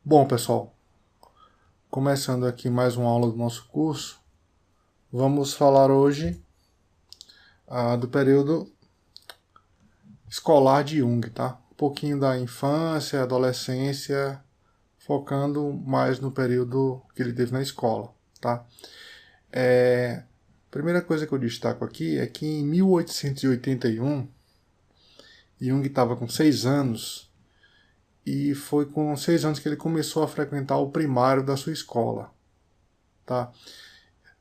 Bom, pessoal, começando aqui mais uma aula do nosso curso, vamos falar hoje do período escolar de Jung, tá? Um pouquinho da infância, adolescência, focando mais no período que ele teve na escola, tá? Primeira coisa que eu destaco aqui é que em 1881, Jung estava com 6 anos, e foi com 6 anos que ele começou a frequentar o primário da sua escola, tá?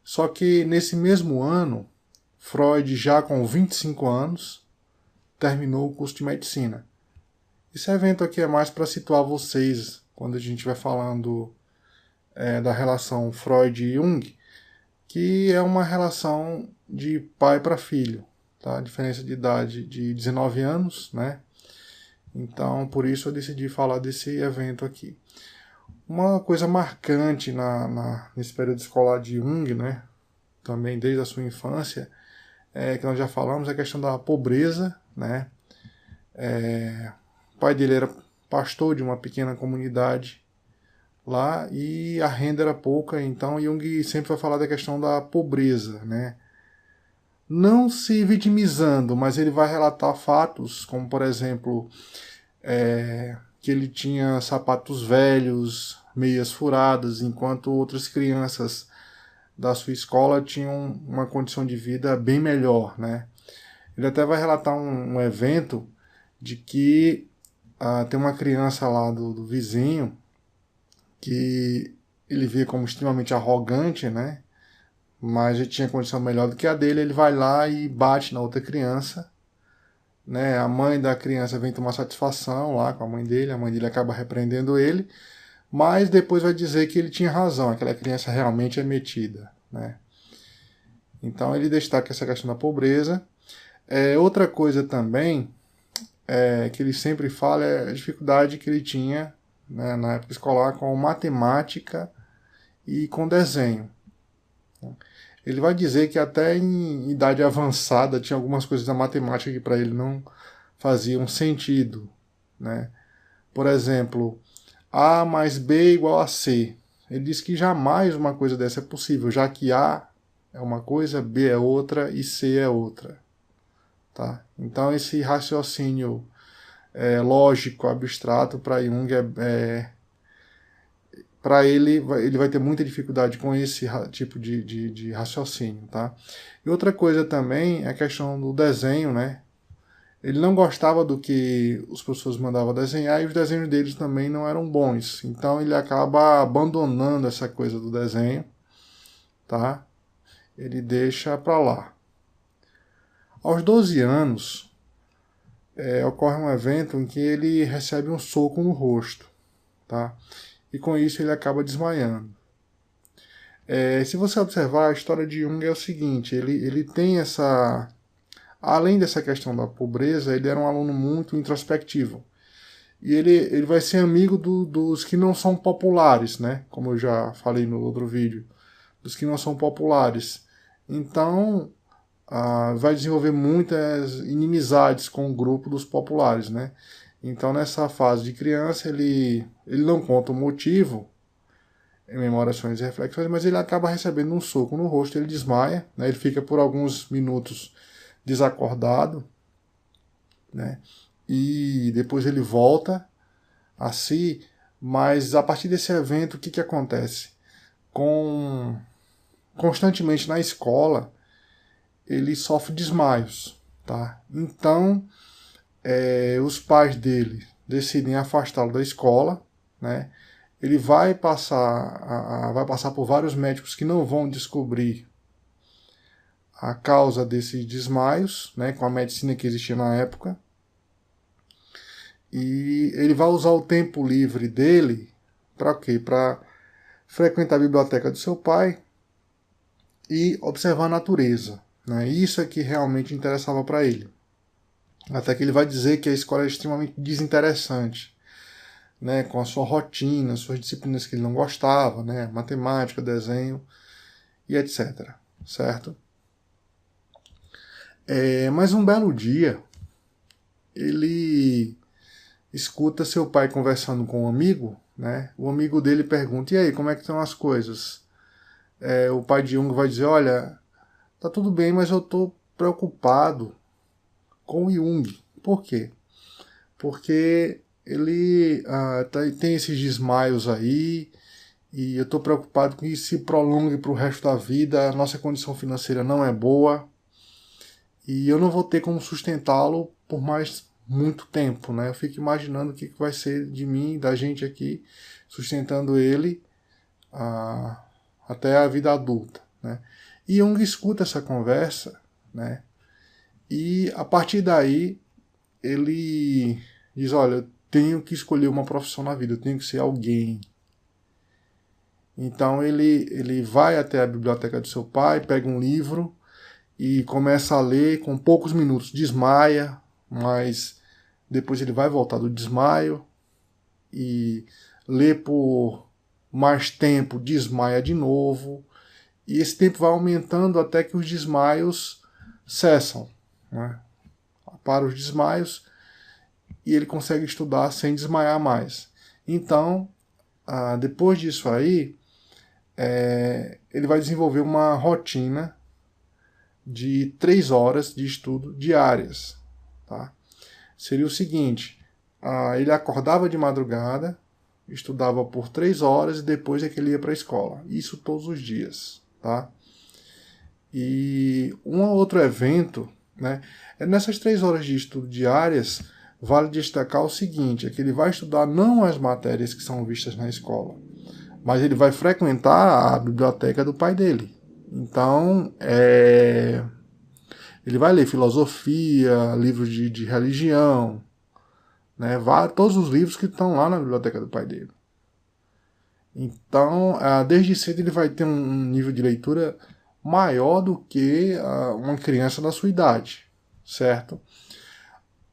Só que nesse mesmo ano, Freud, já com 25 anos, terminou o curso de medicina. Esse evento aqui é mais para situar vocês, quando a gente vai falando da relação Freud e Jung, que é uma relação de pai para filho, tá? A diferença de idade de 19 anos, né? Então, por isso eu decidi falar desse evento aqui. Uma coisa marcante nesse período escolar de Jung, né, também desde a sua infância, que nós já falamos, é a questão da pobreza, né? O pai dele era pastor de uma pequena comunidade lá e a renda era pouca, então Jung sempre vai falar da questão da pobreza, né? Não se vitimizando, mas ele vai relatar fatos, como por exemplo, que ele tinha sapatos velhos, meias furadas, enquanto outras crianças da sua escola tinham uma condição de vida bem melhor, né? Ele até vai relatar um evento de que tem uma criança lá do vizinho que ele vê como extremamente arrogante, né? Mas ele tinha condição melhor do que a dele, ele vai lá e bate na outra criança, né? A mãe da criança vem tomar satisfação lá com a mãe dele acaba repreendendo ele, mas depois vai dizer que ele tinha razão, aquela criança realmente é metida, né? Então ele destaca essa questão da pobreza. Outra coisa também que ele sempre fala é a dificuldade que ele tinha, né, na época escolar com matemática e com desenho. Ele vai dizer que até em idade avançada tinha algumas coisas da matemática que para ele não faziam sentido, né? Por exemplo, A mais B igual a C. Ele diz que jamais uma coisa dessa é possível, já que A é uma coisa, B é outra e C é outra. Tá? Então esse raciocínio lógico, abstrato, para Jung para ele vai ter muita dificuldade com esse tipo de raciocínio. Tá? E outra coisa também é a questão do desenho, né? Ele não gostava do que os professores mandavam desenhar e os desenhos deles também não eram bons. Então ele acaba abandonando essa coisa do desenho, tá? Ele deixa para lá. Aos 12 anos, ocorre um evento em que ele recebe um soco no rosto, tá? E com isso ele acaba desmaiando. Se você observar, a história de Jung é o seguinte, ele tem essa... Além dessa questão da pobreza, ele era um aluno muito introspectivo. E ele vai ser amigo dos que não são populares, né? Como eu já falei no outro vídeo. Dos que não são populares. Então, vai desenvolver muitas inimizades com o grupo dos populares, né? Então, nessa fase de criança, ele não conta o motivo, em Memórias, Sonhos e Reflexões, mas ele acaba recebendo um soco no rosto, ele desmaia, né? Ele fica por alguns minutos desacordado, né? E depois ele volta a si, mas a partir desse evento, o que acontece? Constantemente na escola, ele sofre desmaios, tá? Então, os pais dele decidem afastá-lo da escola, né? Ele vai passar por vários médicos que não vão descobrir a causa desses desmaios, né, com a medicina que existia na época. E ele vai usar o tempo livre dele para quê? Para frequentar a biblioteca do seu pai e observar a natureza, né? Isso é que realmente interessava para ele. Até que ele vai dizer que a escola é extremamente desinteressante, né, com a sua rotina, suas disciplinas que ele não gostava, né, matemática, desenho e etc. Certo? Mas um belo dia, ele escuta seu pai conversando com um amigo, né? O amigo dele pergunta, e aí, como é que estão as coisas? O pai de Jung vai dizer, olha, tá tudo bem, mas eu estou preocupado com o Jung. Por quê? Porque ele tem esses desmaios aí, e eu estou preocupado que isso se prolongue para o resto da vida, a nossa condição financeira não é boa, e eu não vou ter como sustentá-lo por mais muito tempo, né? Eu fico imaginando o que vai ser de mim, da gente aqui, sustentando ele até a vida adulta, né? E Jung escuta essa conversa, né? E a partir daí ele diz, olha, eu tenho que escolher uma profissão na vida, eu tenho que ser alguém. Então ele vai até a biblioteca do seu pai, pega um livro e começa a ler com poucos minutos, desmaia, mas depois ele vai voltar do desmaio e lê por mais tempo, desmaia de novo, e esse tempo vai aumentando até que os desmaios cessam, né? Para os desmaios e ele consegue estudar sem desmaiar mais. Então, depois disso aí, ele vai desenvolver uma rotina de 3 horas de estudo diárias. Tá? Seria o seguinte, ele acordava de madrugada, estudava por 3 horas e depois é que ele ia para a escola. Isso todos os dias. Tá? E um outro evento, né, nessas 3 horas de estudo diárias, vale destacar o seguinte, é que ele vai estudar não as matérias que são vistas na escola, mas ele vai frequentar a biblioteca do pai dele. Então, ele vai ler filosofia, livros de religião, né, todos os livros que estão lá na biblioteca do pai dele. Então, desde cedo ele vai ter um nível de leitura maior do que uma criança da sua idade, certo?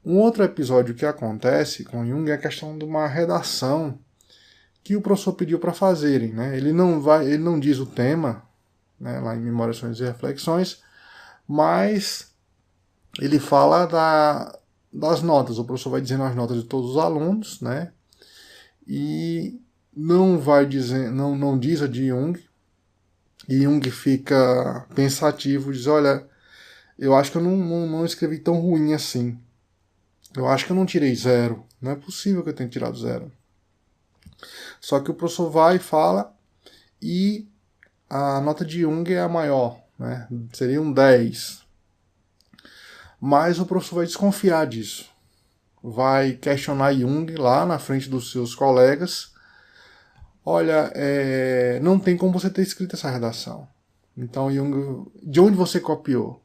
Um outro episódio que acontece com Jung é a questão de uma redação que o professor pediu para fazerem, né? Ele não diz o tema, né, lá em Memórias, Sonhos e Reflexões, mas ele fala das notas. O professor vai dizendo as notas de todos os alunos, né? E não vai dizer, não diz a de Jung. E Jung fica pensativo, diz, olha, eu acho que eu não escrevi tão ruim assim. Eu acho que eu não tirei 0. Não é possível que eu tenha tirado 0. Só que o professor vai e fala, e a nota de Jung é a maior, né? Seria um 10. Mas o professor vai desconfiar disso. Vai questionar Jung lá na frente dos seus colegas. Olha, não tem como você ter escrito essa redação. Então, Jung, de onde você copiou?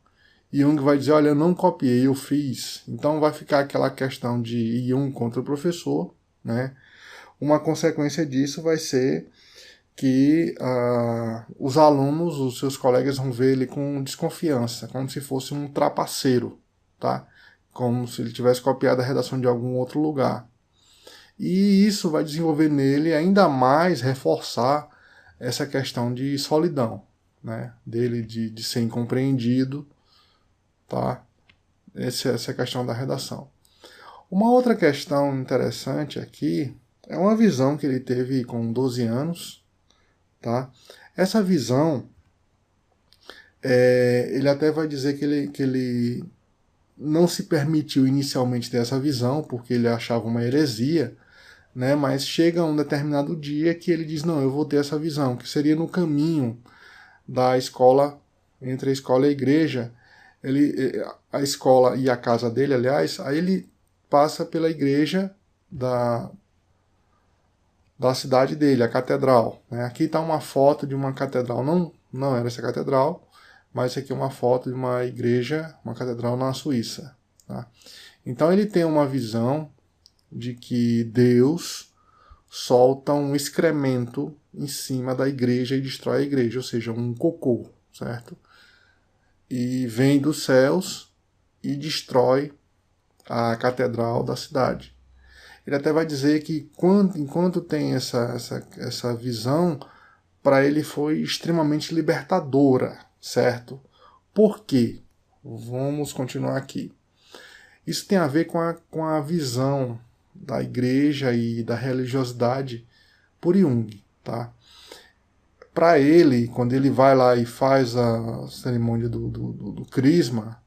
Jung vai dizer, olha, eu não copiei, eu fiz. Então vai ficar aquela questão de Jung contra o professor, né? Uma consequência disso vai ser que os alunos, os seus colegas vão ver ele com desconfiança, como se fosse um trapaceiro, tá? Como se ele tivesse copiado a redação de algum outro lugar. E isso vai desenvolver nele ainda mais, reforçar essa questão de solidão, né? Dele de ser incompreendido, tá? Essa é a questão da redação. Uma outra questão interessante aqui é uma visão que ele teve com 12 anos, tá? Essa visão, ele até vai dizer que ele não se permitiu inicialmente ter essa visão, porque ele achava uma heresia, né? Mas chega um determinado dia que ele diz, não, eu vou ter essa visão, que seria no caminho da escola, entre a escola e a igreja, a escola e a casa dele, aliás, aí ele passa pela igreja da cidade dele, a catedral, né? Aqui está uma foto de uma catedral, não era essa catedral, mas aqui é uma foto de uma igreja, uma catedral na Suíça. Tá? Então ele tem uma visão de que Deus solta um excremento em cima da igreja e destrói a igreja, ou seja, um cocô, certo? E vem dos céus e destrói a catedral da cidade. Ele até vai dizer que enquanto tem essa visão, para ele foi extremamente libertadora, certo? Por quê? Vamos continuar aqui. Isso tem a ver com a visão da igreja e da religiosidade por Jung, tá? Para ele, quando ele vai lá e faz a cerimônia do crisma,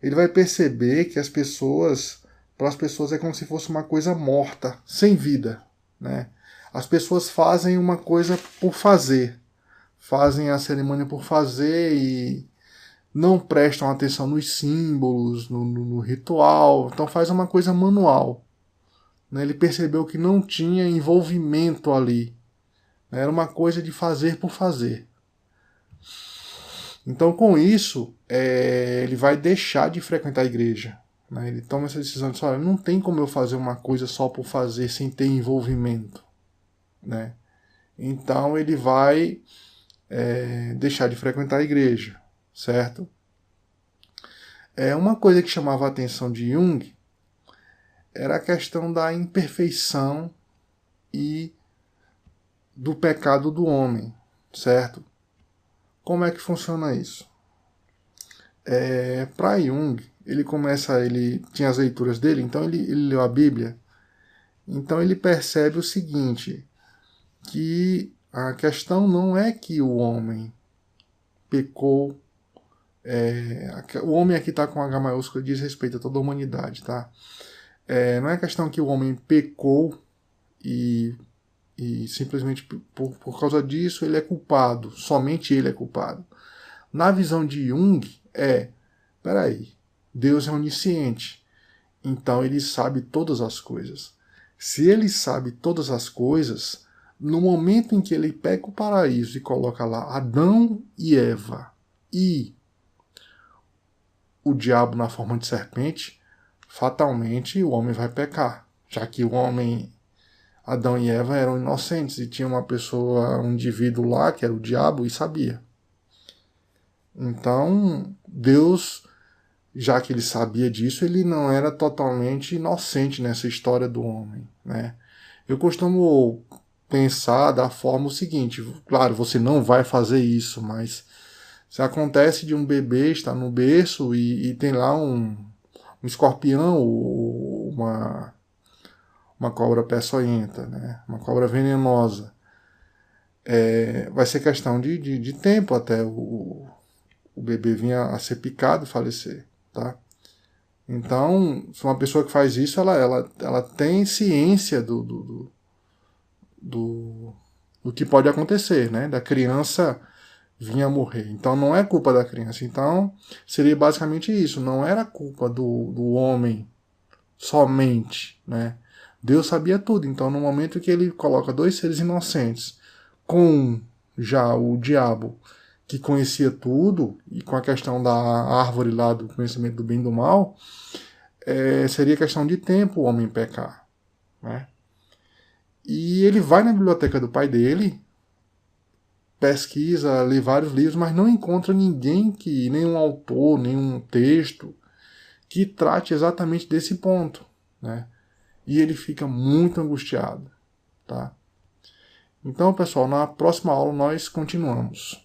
ele vai perceber que para as pessoas é como se fosse uma coisa morta, sem vida, né? As pessoas fazem uma coisa por fazer, fazem a cerimônia por fazer e não prestam atenção nos símbolos, no ritual, então faz uma coisa manual, né? Ele percebeu que não tinha envolvimento ali, né? Era uma coisa de fazer por fazer. Então, com isso, ele vai deixar de frequentar a igreja, né? Ele toma essa decisão de olha, não tem como eu fazer uma coisa só por fazer, sem ter envolvimento, né? Então, ele vai deixar de frequentar a igreja, certo? Uma coisa que chamava a atenção de Jung era a questão da imperfeição e do pecado do homem, certo? Como é que funciona isso? Para Jung, ele tinha as leituras dele, então ele leu a Bíblia, então ele percebe o seguinte, que a questão não é que o homem pecou, o homem aqui está com H maiúsculo, diz respeito a toda a humanidade, tá? Não é questão que o homem pecou e simplesmente por causa disso ele é culpado, somente ele é culpado. Na visão de Jung, peraí, Deus é onisciente, então ele sabe todas as coisas. Se ele sabe todas as coisas, no momento em que ele pega o paraíso e coloca lá Adão e Eva e o diabo na forma de serpente, fatalmente o homem vai pecar, já que o homem, Adão e Eva eram inocentes e tinha uma pessoa, um indivíduo lá que era o diabo e sabia. Então, Deus, já que ele sabia disso, ele não era totalmente inocente nessa história do homem, né? Eu costumo pensar da forma o seguinte, claro, você não vai fazer isso, mas se acontece de um bebê estar no berço e tem lá um escorpião ou uma cobra peçonhenta, né? Uma cobra venenosa, vai ser questão de tempo até o bebê vir a ser picado e falecer, tá? Então, se uma pessoa que faz isso, ela tem ciência do que pode acontecer, né? Da criança vir a morrer. Então, não é culpa da criança. Então, seria basicamente isso. Não era culpa do homem somente, né? Deus sabia tudo. Então, no momento que ele coloca dois seres inocentes com já o diabo, que conhecia tudo, e com a questão da árvore lá do conhecimento do bem e do mal, seria questão de tempo o homem pecar, né? E ele vai na biblioteca do pai dele, pesquisa, lê vários livros, mas não encontra nenhum autor, nenhum texto que trate exatamente desse ponto, né? E ele fica muito angustiado, tá? Então, pessoal, na próxima aula nós continuamos.